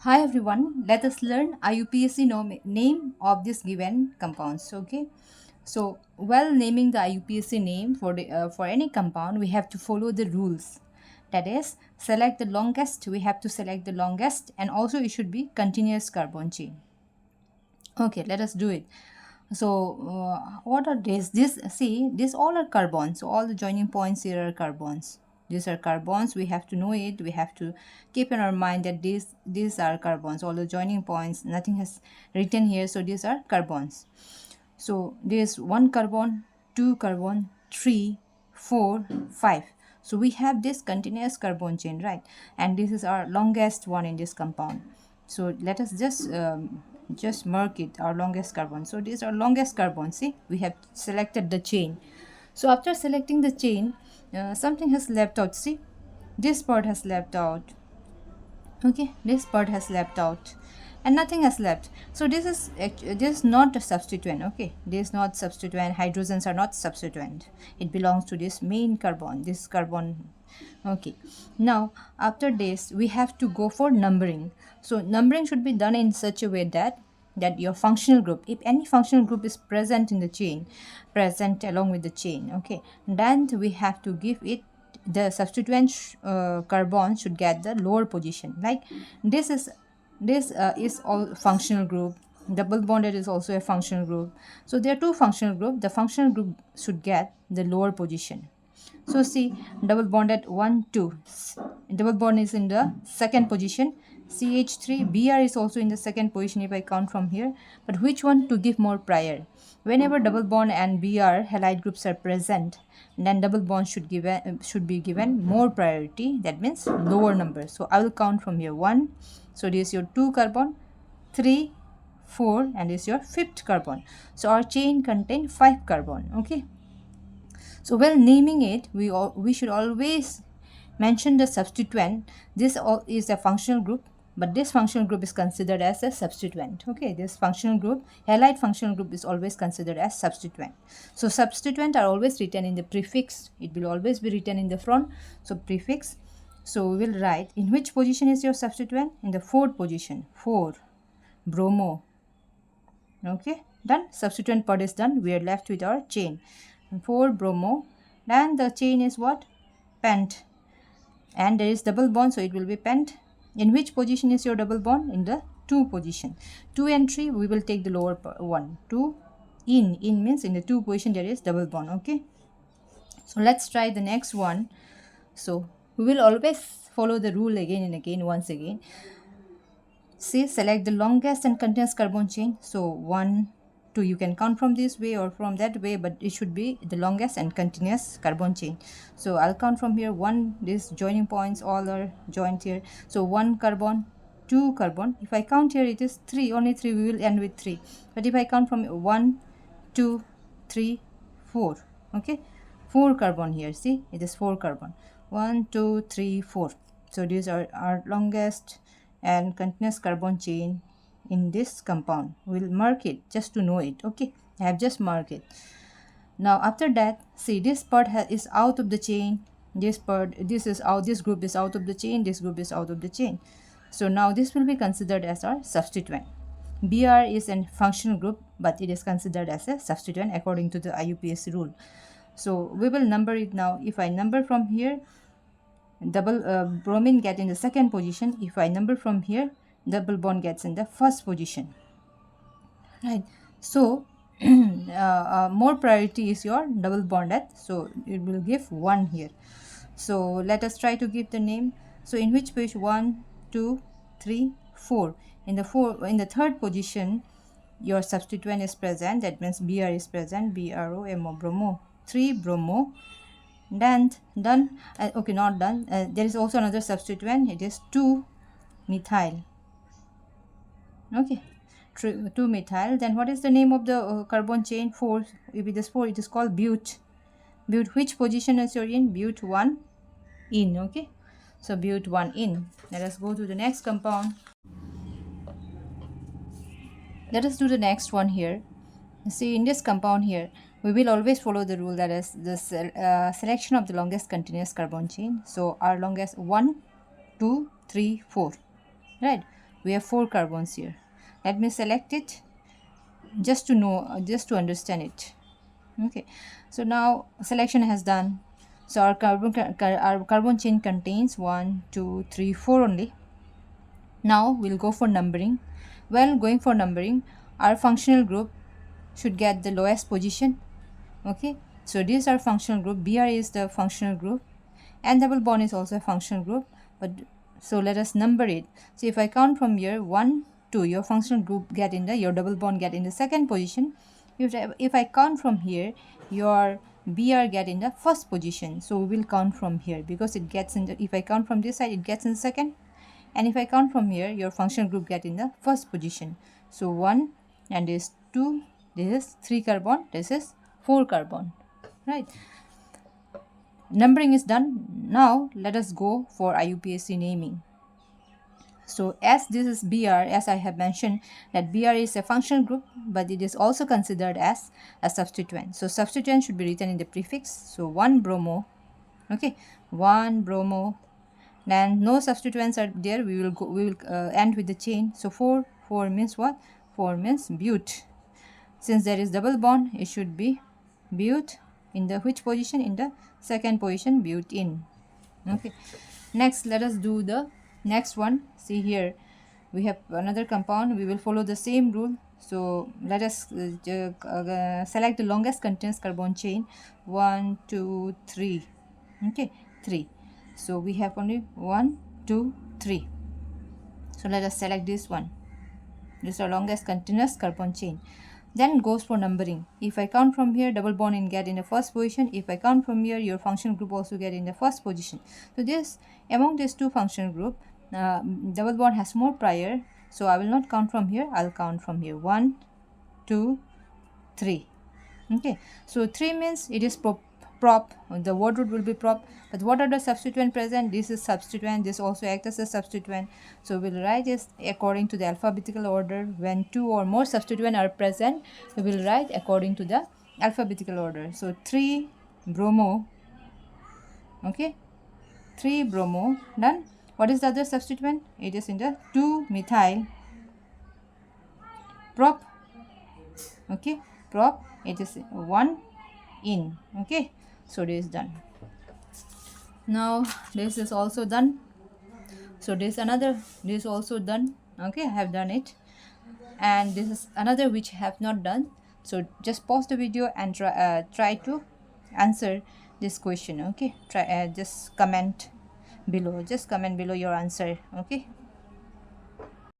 Hi everyone, let us learn IUPAC name of this given compounds. Okay, so while naming the IUPAC name for any compound, we have to follow the rules. That is, select the longest. We have to select the longest, and also it should be continuous carbon chain. Okay, let us do it. So, what are these? This see, these all are carbons. So all the joining points here are carbons. These are carbons. We have to know it. We have to keep in our mind that these are carbons. All the joining points. Nothing has written here. So these are carbons. So there's one carbon, two carbon, three, four, five. So we have this continuous carbon chain, right? And this is our longest one in this compound. So let us just mark it, our longest carbon. So this is our longest carbon. See, we have selected the chain. So after selecting the chain, something has left out. See, this part has left out. Okay, this part has left out and nothing has left. So this is not a substituent. Okay, this is not substituent. Hydrogens are not substituent. It belongs to this main carbon, this carbon. Okay, now after this we have to go for numbering. So numbering should be done in such a way that your functional group, if any functional group is present in the chain, present along with the chain, okay, then we have to give it the substituent carbon should get the lower position. Like this is all functional group. Double bonded is also a functional group. So there are two functional group. The functional group should get the lower position. So see, double bonded 1 2, double bond is in the second position. CH3 Br is also in the second position if I count from here. But which one to give more prior? Whenever double bond and Br halide groups are present, then double bond should be given more priority. That means lower number. So I will count from here 1. So this is your 2 carbon, 3, 4, and this is your fifth carbon. So our chain contain 5 carbon. Okay. So while naming it, we should always mention the substituent. This is a functional group, but this functional group is considered as a substituent. Okay, this functional group, halide functional group, is always considered as substituent. So substituent are always written in the prefix. It will always be written in the front. So prefix. So we will write in which position is your substituent? In the fourth position. 4 bromo. Okay, done. Substituent part is done. We are left with our chain. 4 bromo. Then the chain is what? Pent. And there is double bond, so it will be pent. In which position is your double bond? In the 2 position. 2 and 3, we will take the lower one. 2 in. In means in the 2 position there is double bond. Okay. So let's try the next one. So we will always follow the rule again and again, once again. See, select the longest and continuous carbon chain. So 1, 2, you can count from this way or from that way, but it should be the longest and continuous carbon chain. So I'll count from here 1. These joining points all are joined here. So 1 carbon, 2 carbon. If I count here, it is 3. Only 3. We will end with 3. But if I count from 1, 2, 3, 4. Okay, 4 carbon here. See, it is 4 carbon. 1, 2, 3, 4. So these are our longest and continuous carbon chain in this compound. We'll mark it just to know it. Okay, I have just marked it. Now after that, see, this part is out of the chain. This is out. This group is out of the chain. This group is out of the chain. So now this will be considered as our substituent. Br is a functional group, but it is considered as a substituent according to the IUPAC rule. So we will number it now. If I number from here, double bromine get in the second position. If I number from here, double bond gets in the first position, right? So more priority is your double bond at, so it will give 1 here. So let us try to give the name. So in which page? 1 2 3 4. In the third position, your substituent is present. That means Br is present. BROMO, bromo. 3 bromo. Then done. Okay, not done. There is also another substituent. It is 2 methyl. Okay, 2 methyl. Then what is the name of the carbon chain? 4. If it is 4, it is called bute. Bute, which position is your in? Bute 1 in. Okay, so bute 1 in. Let us go to the next compound. Let us do the next one here. See, in this compound here, we will always follow the rule, that is the selection of the longest continuous carbon chain. So our longest 1 2 3 4, right? we have 4 carbons here. Let me select it just to know, just to understand it. Okay, so now selection has done. So our carbon chain contains 1 2 3 4 only. Now we'll go for numbering. Well, going for numbering, our functional group should get the lowest position. Okay, so these are functional group. Br is the functional group, and double bond is also a functional group. But so let us number it. So if I count from here 1 2, your functional group get in the, your double bond get in the second position. If I count from here, your Br get in the first position. So we will count from here because it gets in the, if I count from this side, it gets in the second, and if I count from here, your functional group get in the first position. So 1, and this 2, this is 3 carbon, this is 4 carbon, right? Numbering is done. Now let us go for IUPAC naming. So as this is Br, as I have mentioned that Br is a functional group, but it is also considered as a substituent. So substituent should be written in the prefix. So 1 bromo, okay, 1 bromo. Then no substituents are there. We will end with the chain. So 4 means what? 4 means but. Since there is double bond, it should be but in the which position? In the second position, butene. Okay, next let us do the next one. See here we have another compound. We will follow the same rule. So let us select the longest continuous carbon chain. 1 2 3. Okay, 3. So we have only 1 2 3. So let us select this one. This is the longest continuous carbon chain. Then goes for numbering. If I count from here, double bond in get in the first position. If I count from here, your functional group also get in the first position. So this, among these two functional group, double bond has more prior. So I will not count from here. I'll count from here. 1 2 3. Okay, so 3 means it is prop. The word root will be prop. But what are the substituent present? This is substituent. This also acts as a substituent. So we'll write this according to the alphabetical order. When 2 or more substituent are present, we will write according to the alphabetical order. So 3 bromo. Okay, 3 bromo. Done. What is the other substituent? It is in the 2 methyl prop. Okay, prop. It is 1 in. Okay, so this is done. Now this is also done. So this is also done. Okay, I have done it, and this is another which I have not done. So just pause the video and try to answer this question. Okay, try just comment below your answer. Okay.